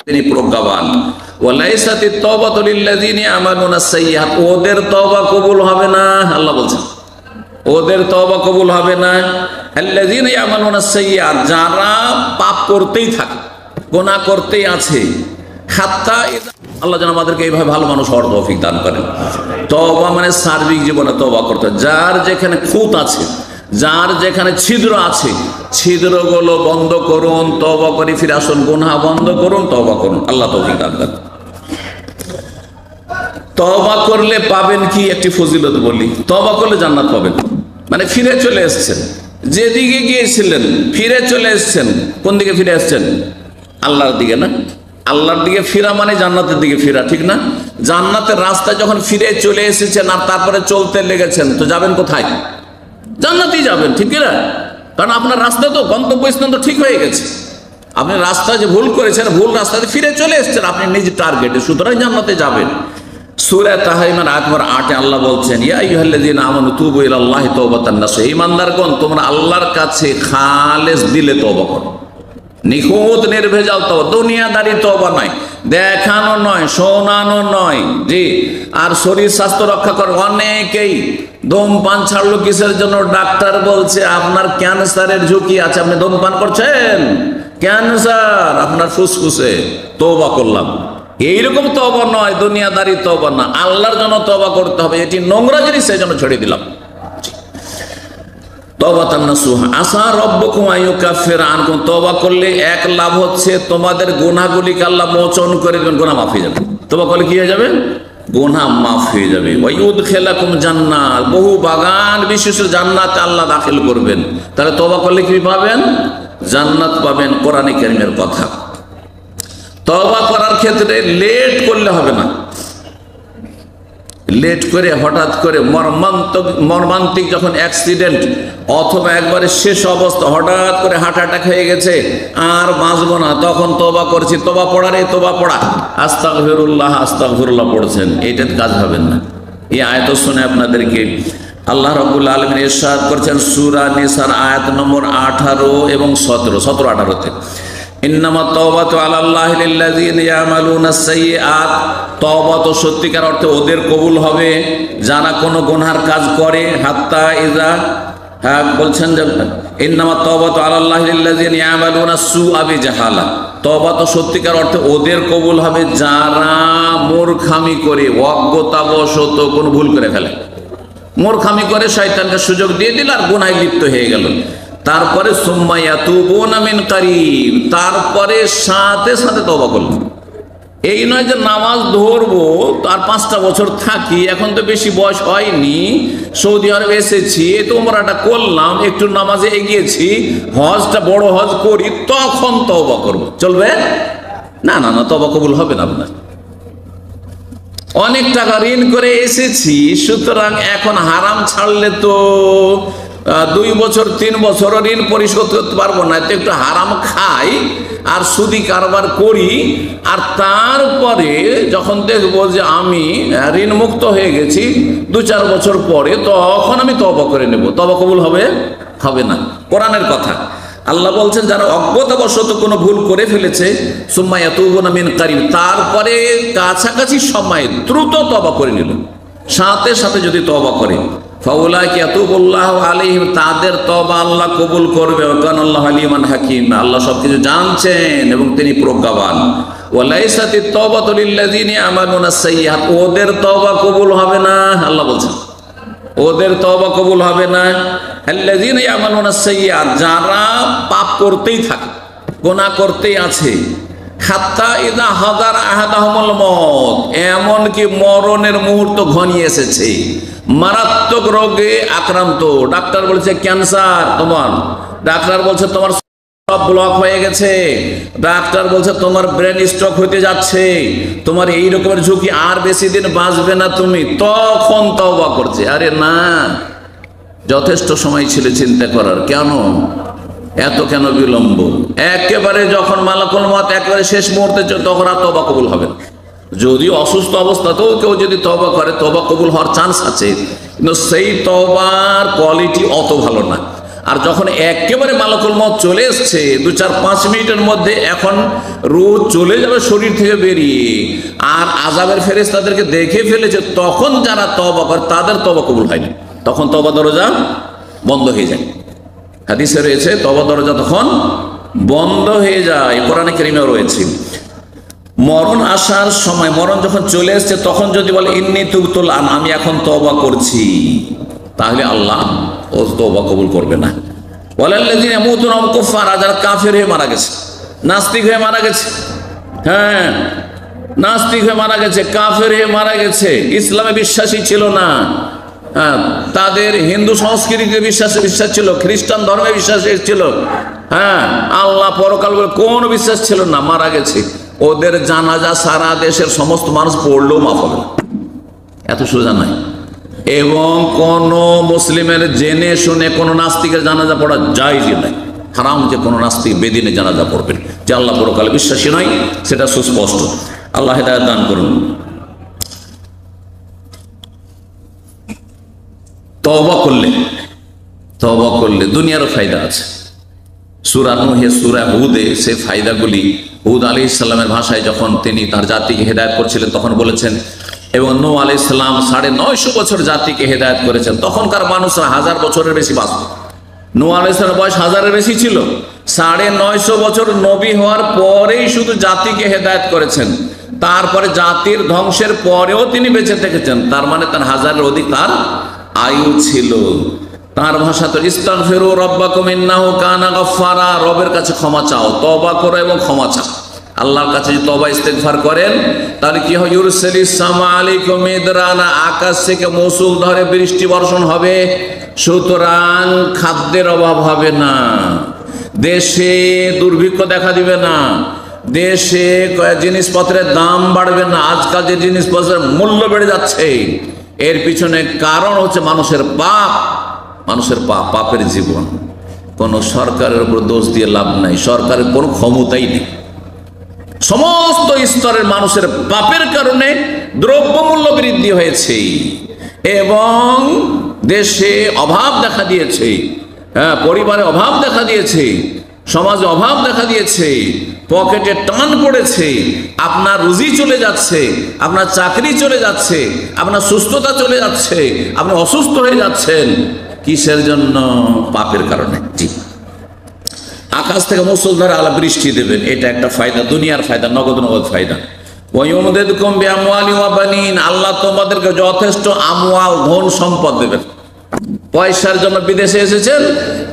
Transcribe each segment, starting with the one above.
তিনি প্রজ্ঞাবান। ওয়ালাইসাতিত তাওবাতু লিল্লাযিনা ইয়ামালুনা সাইয়্যাত, ওদের তওবা কবুল হবে না। আল্লাহ বলছেন ওদের তওবা কবুল হবে না। আল্লাযিনা ইয়ামালুনা সাইয়্যাত, যারা পাপ করতেই থাকে, গুনাহ করতেই আছে। হাত্তা আল্লাহ যেন আমাদেরকে এইভাবে ভালো মানুষ হওয়ার তৌফিক দান করেন। তওবা মানে সার্বিক জীবনে তওবা করতে, যার যেখানে খুঁত আছে, যার যেখানে ছিদ্র আছে, ছিদ্রগুলো বন্ধ করুন, তওবা করে ফিরে আসুন, গুনাহ বন্ধ করুন, তওবা করুন। আল্লাহ তৌফিক দান করেন। তওবা করলে পাবেন কি একটি ফজিলত বলি। তওবা করলে জান্নাত পাবেন, মানে ফিরে চলে এসেছেন, যেদিকে গিয়েছিলেন ফিরে চলে এসেছেন। কোন দিকে ফিরে আসছেন? আল্লাহর দিকে না? আল্লাহর দিকে ফিরা মানে জান্নাতের দিকে ফিরা, ঠিক না? জান্নাতের রাস্তায় যখন ফিরে চলে এসেছেন আর তারপরে চলতে লেগেছেন, তো যাবেন কোথায়? জান্নাতেই যাবেন, ঠিক না? কারণ আপনার রাস্তা তো, গন্তব্যস্থান তো ঠিক হয়ে গেছে। আপনি রাস্তা যে ভুল করেছেন, ভুল রাস্তাতে ফিরে চলে এসেছেন আপনি নিজ টার্গেটে, সুতরাং জান্নাতে যাবেন। সূরা তাহরিমের আয়াত নম্বর 8 আল্লাহ বলছেন, ইয়া আইয়ুহাল্লাযীনা আমানু তুবু ইলাল্লাহি তাওবাতান নাসুহা, ঈমানদারগণ তোমরা আল্লাহর কাছে খালেস দিলে তওবা করো, নিখুঁত নির্ভেজাল তওবা, দুনিয়াদারি তওবা নয়, দেখানো নয়, শোনানো নয়। জি, আর শরীর স্বাস্থ্য রক্ষা করে। অনেকেই ধূমপান ছাড়লো কিসের জন্য? ডাক্তার বলছে আপনার ক্যান্সারের ঝুঁকি আছে, আপনি ধূমপান করছেন, ক্যান্সার আপনার ফুসফুসে, তওবা করলাম। এইরকম তওবা নয়, দুনিয়াদারি তওবা না, আল্লাহর জন্য তওবা করতে হবে। এটি নোংরা জিনিস, সেই জন্য ছেড়ে দিলাম। তাওবাতান নাসুহা আসা রব্বুকুম আইয়ুকাফিরা আনকুম, তওবা করলে এক লাভ হচ্ছে তোমাদের গুনাহগুলিকে আল্লাহ মোচন করে দেবেন, গুনাহ মাফ হয়ে যাবে। তওবা করলে কি হয়ে যাবে? গুনাহ মাফ হয়ে যাবে। ওয়া ইউদখিলাকুম জান্নাত, বহু বাগান বিশিষ্ট জান্নাতে আল্লাহ দাখিল করবেন। তাহলে তওবা করলে কি পাবেন? জান্নাত পাবেন। কোরআনে কারীমের কথা। তওবা করার ক্ষেত্রে লেট করলে হবে না। লেট করে হঠাৎ করে মর্মান্তিক যখন অ্যাক্সিডেন্ট অথবা একবারে শেষ অবস্থা, হঠাৎ করে হার্ট অ্যাটাক হয়ে গেছে, আর বাঁচবো না, তখন তওবা করছি, তওবা পড়ারে তওবা পড়া, আস্তাগফিরুল্লাহ আস্তাগফিরুল্লাহ পড়ছেন, এইটাতে কাজ হবেন না। এই আয়াত শুনে আপনাদেরকে আল্লাহ রাব্বুল আলামিন ইরশাদ করেছেন সূরা নিসার আয়াত নম্বর 18 এবং 17-18-তে, ইন্নামা তাওবাতু আলাল্লাহি লিল্লাযিনা ইয়ামালুনা সাইয়্যাত, তওবা তো সত্যিকার অর্থে ওদের কবুল হবে যারা কোনো গুনার কাজ করে। হাত্তা ইযা, বলছেন যে ইন্নামা তাওবাতু আলাল্লাহি লিল্লাযিনা ইয়ামালুনা সুআ বিজাহালা, তওবা তো সত্যিকার অর্থে ওদের কবুল হবে যারা মূর্খামি করে, অজ্ঞতাবশত কোনো ভুল করে ফেলে, মূর্খামি করে শয়তানকে সুযোগ দিয়ে দিল আর গুনাহে লিপ্ত হয়ে গেল। তারপরে সুম্মা ইয়াতুবুনা মিন কারীব, তারপরে সাথে সাথে তওবা করল। এই নয় যে নামাজ ধরবো তার 5টা বছর থাকি, এখন তো বেশি বয়স হয়নি, সৌদি আরবে এসেছি, তো উমরাটা করলাম, একটু নামাজে এগিয়েছি, হজটা বড় হজ করি, তখন তওবা করব, চলবে না? না না, তওবা কবুল হবে না আপনার। অনেক টাকা ঋণ করে এসেছি, সুতরাং এখন হারাম ছাড়লে তো 2 বছর 3 বছর ঋণ পরিশোধ করতে পারবো না, তো একটু হারাম খাই আর সুদি কারবার করি, আর তারপরে যখন দেখবো যে আমি ঋণ মুক্ত হয়ে গেছি 2-4 বছর পরে, তখন আমি তওবা করে নেব। তওবা কবুল হবে? হবে না। কোরআনের কথা আল্লাহ বলছেন যারা অজ্ঞতাবশত কোনো ভুল করে ফেলেছে, সুম্মা ইয়াতুবুনা মিন কারীব, তারপরে কাছাকাছি সময়ে দ্রুত তওবা করে নিল, সাথে সাথে যদি তওবা করে, ফাউলাইকা ইয়াতুবুল্লাহু আলাইহিম, তাদের তওবা আল্লাহ কবুল করবে। ওয়াকানাল্লাহু আলিমান হাকীম, আল্লাহ সবকিছু জানছেন এবং তিনি প্রজ্ঞাবান। ওয়ালাইসাতিত তাওবাতু লিল্লাযিনা ইয়ামালুনা সাইয়্যাত, ওদের তওবা কবুল হবে না। আল্লাহ বলছেন ওদের তওবা কবুল হবে না। আল্লাযিনা ইয়ামালুনা সাইয়্যাত, যারা পাপ করতেই থাকে, গুনাহ করতেই আছে। হাত্তা ইযা হাদারা আহাদাহুমুল মউত, এমনকি মরণের মুহূর্ত ঘনিয়ে এসেছে, মারাত্মক রোগে আক্রান্ত, ডাক্তার বলছে ক্যান্সার তোমার, ডাক্তার বলছে তোমার সব ব্লক হয়ে গেছে, ডাক্তার বলছে তোমার ব্রেন স্ট্রোক হতে যাচ্ছে, তোমার এই রকমের ঝুঁকি, আর বেশি দিন বাঁচবে না তুমি, তখন তওবা করছে। আরে না, যথেষ্ট সময় ছিল চিন্তা করার, কেন এত কেন বিলম্ব? একেবারে যখন মালাকুল মউত একেবারে শেষ মুহূর্তে, তখন আর তওবা কবুল হবে না। যদি অসুস্থ অবস্থাতেও কেউ যদি তওবা করে, তওবা কবুল হওয়ার চান্স আছে, কিন্তু সেই তওবার কোয়ালিটি অত ভালো না। আর যখন একেবারে মালাকুল মউত চলে এসছে 2-4-5 মিনিটের মধ্যে, এখন রূহ চলে যাবে শরীর থেকে বেরিয়ে, আর আযাবের ফেরেশতাদেরকে দেখে ফেলেছে, তখন যারা তওবা করে তাদের তওবা কবুল হয়নি, তখন তওবা দরজা বন্ধ হয়ে যায়। হাদিসে রয়েছে তওবা দরজা তখন বন্ধ হয়ে যায়, কোরআনে কারীমেও রয়েছে। মরণ আসার সময়, মরণ যখন চলে এসছে, তখন যদি বলে ইন্নী তুবতুল আন, আমি এখন তওবা করছি, তাহলে আল্লাহ ও তওবা কবুল করবে না। ওয়ালাল্লাযিনা ইয়ামুতুনা ওয়া হুম কুফার, যারা কাফের হয়ে মারা গেছে, নাস্তিক হয়ে মারা গেছে, হ্যাঁ নাস্তিক হয়ে মারা গেছে, কাফের হয়ে মারা গেছে, ইসলামে বিশ্বাসী ছিল না, হ্যাঁ তাদের হিন্দু সংস্কৃতিতে বিশ্বাস ছিল, খ্রিস্টান ধর্মে বিশ্বাস ছিল, হ্যাঁ আল্লাহ পরকাল বলে কোন বিশ্বাস ছিল না, মারা গেছে, ওদের জানাজা সারা দেশের সমস্ত মানুষ পড়লেও মাফ হবে না, এত সোজা নাই। এবং কোন মুসলিমের জেনে শুনে কোন নাস্তিকের জানাজা পড়া জায়েজই নাই, হারাম যে কোন নাস্তিক বেদিনে জানাজা পড়বেন, যে আল্লাহ পরকালে বিশ্বাসী নয়, সেটা সুস্পষ্ট। আল্লাহ হেদায়েত দান করুন। তওবা করলে দুনিয়ারও ফায়দা আছে। সূরা নূহে, সূরা হুদে সে ফায়দাগুলি, হুদ আলাইহিস সালামের ভাষায় যখন তিনি তার জাতিকে হেদায়েত করছিলেন তখন বলেছেন, এবং নূহ আলাইহিস সালাম 950 বছর জাতিকে হেদায়েত করেছেন, তখনকার মানুষরা 1000 বছরের বেশি বাঁচত। নূহ আলাইহিস সালামের বয়স 1000-এর বেশি ছিল, 950 বছর নবী হওয়ার পরেই শুধু জাতিকে হেদায়েত করেছেন, তারপরে জাতির ধ্বংসের পরেও তিনি বেঁচে থেকেছেন, তার মানে তার 1000-এর অধিক তার আয়ু ছিল। তার ভাষা তো ইস্তাগফিরু রাব্বাকুম ইন্নাহু কানা গাফফারা, রবের কাছে ক্ষমা চাও, তওবা করো এবং ক্ষমা চাও। আল্লাহর কাছে যদি তওবা ইস্তেগফার করেন তাহলে কি হয়, ইউরসিলিস সামা আলাইকুম মিদরানা, আকাশ থেকে মৌসুল ধরে বৃষ্টি বর্ষণ হবে, সুতরাং খাদ্যের অভাব হবে না, দেশে দুর্ভিক্ষ দেখা দিবে না, দেশে জিনিসপত্রের দাম বাড়বে না। আজকাল যে জিনিসপত্রের মূল্য বেড়ে যাচ্ছে, এর পিছনে কারণ হচ্ছে মানুষের পাপ, পাপের জীবন। কোন সরকারের উপর দোষ দিয়ে লাভ নাই, সরকারের কোনো ক্ষমতাই নেই, সমস্ত স্তরের মানুষের পাপের কারণে দ্রব্যমূল্য বৃদ্ধি হয়েছে এবং দেশে অভাব দেখা দিয়েছে, হ্যাঁ পরিবারে অভাব দেখা দিয়েছে, সমাজে অভাব দেখা দিয়েছে, পকেটে টান পড়েছে, আপনার রুজি চলে যাচ্ছে, আপনার চাকরি চলে যাচ্ছে, আপনার সুস্থতা চলে যাচ্ছে, আপনি অসুস্থ হয়ে যাচ্ছেন, কিসের জন্য? পাপের কারণে। জি, আকাশ থেকে মুষলধারে আল্লাহ বৃষ্টি দেবেন, এটা একটা ফায়দা, দুনিয়ার ফায়দা, নগদ ফায়দা। ওয়ায়ুমদিদকুম বিআমওয়ালি ওয়া বানিন, আল্লাহ তোমাদেরকে যথেষ্ট আমওয়াল, ধন সম্পদ দেবেন। পয়সার জন্য বিদেশে এসেছেন,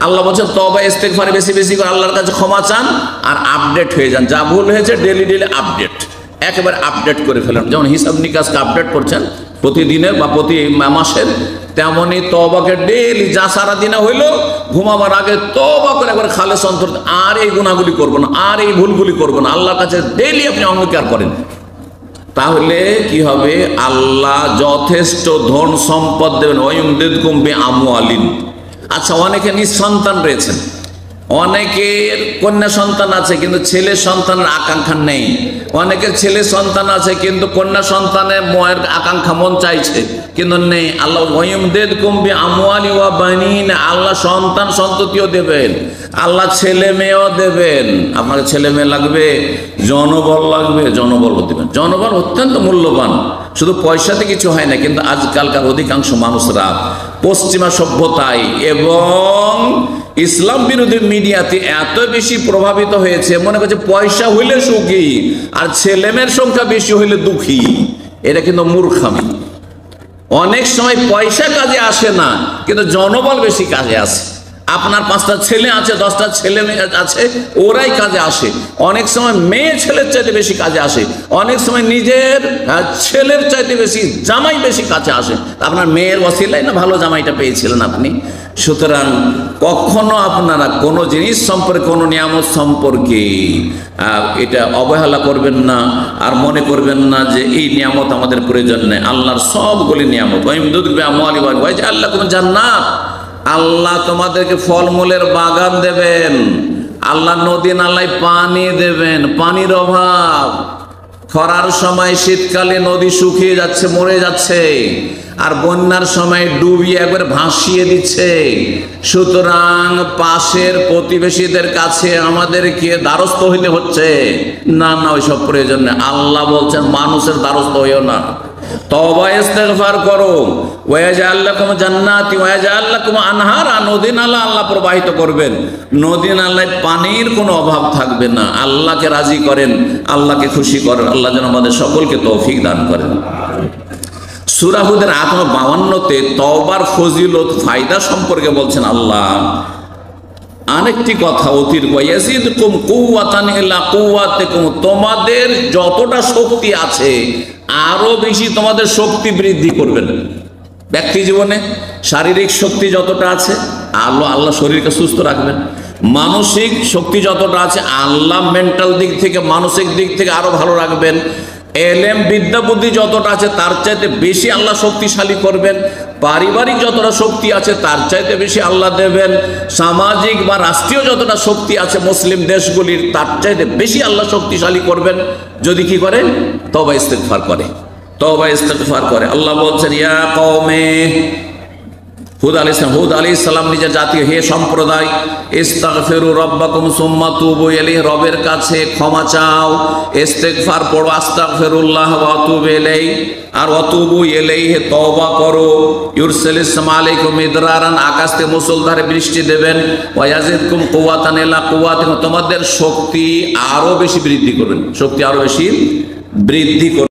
আল্লাহ বলছেন তওবা ইস্তেগফার বেশি বেশি করে আল্লাহর কাছে ক্ষমা চান, আর আপডেট হয়ে যান, যা ভুল হয়েছে ডেলি আপডেট, একেবারে আপডেট করে ফেলেন। যেমন হিসাব নিকাশকে আপডেট করছেন প্রতিদিনের বা প্রতি মাসের, তেমনি তওবাকে ডেলি, যা সারা দিনে হইলো ঘুমাবার আগে তওবা করে একবার খালেস অন্তর, আর এই গুনাহগুলি করবো না, আর এই ভুলগুলি করবো না, আল্লাহর কাছে ডেলি আপনি অঙ্গীকার করেন, তাহলে কি হবে? আল্লাহ যথেষ্ট ধন সম্পদ দেবেন। ওয়ায়ুমদিদকুম বিআমওয়ালিন। আচ্ছা, অনেকে নিঃসন্তান রয়েছেন, অনেকের কন্যা সন্তান আছে কিন্তু ছেলে সন্তানের আকাঙ্ক্ষা নেই, অনেকের ছেলে সন্তান আছে কিন্তু কন্যা সন্তানের ময়ের আকাঙ্ক্ষা মন চাইছে কিন্তু নেই। আল্লাহ ওয়ায়ুমদিদকুম বিআমওয়ালি ওয়া বানিন, আল্লাহ সন্তান সন্ততিও দেবেন, আল্লাহ ছেলে মেয়েও দেবেন। আপনার ছেলে মেয়ে লাগবে, জনবল লাগবে, জনবল দেবেন। জনবল অত্যন্ত মূল্যবান, শুধু পয়সাতে কিছু হয় না, কিন্তু আজকালকার অধিকাংশ মানুষরা পশ্চিমা সভ্যতায় এবং ইসলাম বিরোধী মিডিয়াতে এত বেশি প্রভাবিত হয়েছে, মনে করছে পয়সা হইলে সুখী আর ছেলেমেয়ের সংখ্যা বেশি হইলে দুঃখী। এটা কিন্তু মূর্খামি। অনেক সময় পয়সা কাজে আসে না, কিন্তু জনবল বেশি কাজে আসে। আপনার 5টা ছেলে আছে, 10টা ছেলে মেয়ে আছে, ওরাই কাজে আসে। অনেক সময় মেয়ে ছেলের চাইতে বেশি কাজে আসে, অনেক সময় নিজের ছেলের চাইতে বেশি জামাই বেশি কাছে আসে। আপনার মেয়ের ওসিলায় না ভালো জামাইটা পেয়েছিলেন আপনি। সুতরাং কখনো আপনারা কোনো জিনিস সম্পর্কে, কোনো নিয়ামত সম্পর্কে এটা অবহেলা করবেন না, আর মনে করবেন না যে এই নিয়ামত আমাদের প্রয়োজন নেই। আল্লাহর সবগুলি নিয়ামত। আল্লাহ কোন জান্নাত, আল্লাহ তোমাদেরকে ফলমূলের বাগান দেবেন, আল্লাহ নদী নালায় পানি দেবেন, পানির অভাব, খরার সময় শীতকালে নদী শুকিয়ে যাচ্ছে, মরে যাচ্ছে, আর বন্যার সময় ডুবিয়ে একবার ভাসিয়ে দিচ্ছে। সুতরাং পাশের প্রতিবেশীদের কাছে আমাদেরকে দ্বারস্থ হইতে হচ্ছে না, না ওইসব প্রয়োজন নেই। আল্লাহ বলছেন মানুষের দ্বারস্থ হইও না, তওবা ইস্তেগফার করো। ওয়াজআল লাকুম জান্নাতি ওয়াজআল লাকুম আনহারা, নদী নালা আল্লাহ প্রবাহিত করবেন, নদী নালায় পানির কোনো অভাব থাকবে না। আল্লাহকে রাজি করেন, আল্লাহকে খুশি করেন। আল্লাহ যেন আমাদের সকলকে তৌফিক দান করেন। সূরা হুদের 52-তে তওবার ফজিলত ফায়দা সম্পর্কে বলছেন আল্লাহ আরেকটি কথা অতিরিক্ত, ইয়াজিদকুম কুওয়াতান ইলা কুওয়াতিকুম, তোমাদের যতটা শক্তি আছে আরো বেশি তোমাদের শক্তি বৃদ্ধি করবেন। ব্যক্তি জীবনে শারীরিক শক্তি যতটা আছে আল্লাহ শরীরকে সুস্থ রাখবেন, মানসিক শক্তি যতটা আছে আল্লাহ মেন্টাল দিক থেকে মানসিক দিক থেকে আরো ভালো রাখবেন। এলেম বিদ্যা বুদ্ধি যতটা আছে তার চাইতে বেশি আল্লাহ শক্তিশালী করবেন। পারিবারিক যতটা শক্তি আছে তার চাইতে বেশি আল্লাহ দেবেন। সামাজিক বা রাষ্ট্রীয় যতটা শক্তি আছে মুসলিম দেশগুলির তার চাইতে বেশি আল্লাহ শক্তিশালী করবেন যদি কি করে, তওবা ইস্তেগফার করে, তওবা ইস্তেগফার করে। আল্লাহ বলছেন ইয়া কওমে, হুদ আলাইহিস সালাম নিজের জাতীয়, হে সম্প্রদায়, ইস্তাগফিরু রাব্বাকুম সুম্মা তুবু ইলাইহি, রবের কাছে ক্ষমা চাও, ইস্তেগফার পড়ো, আস্তাগফিরুল্লাহ ওয়া আতুবু ইলাইহি, আর আতুবু ইলাইহি তওবা করো। ইউরসিলিস সামা আলাইকুম মিদরারান, আকাশ থেকে মুষলধারে বৃষ্টি দেবেন। ওয়া ইয়াজিদকুম কুওয়াতান ইলা কুওয়াতিকুম, তোমাদের শক্তি আরো বেশি বৃদ্ধি করবেন, শক্তি আরো বেশি বৃদ্ধি করবেন।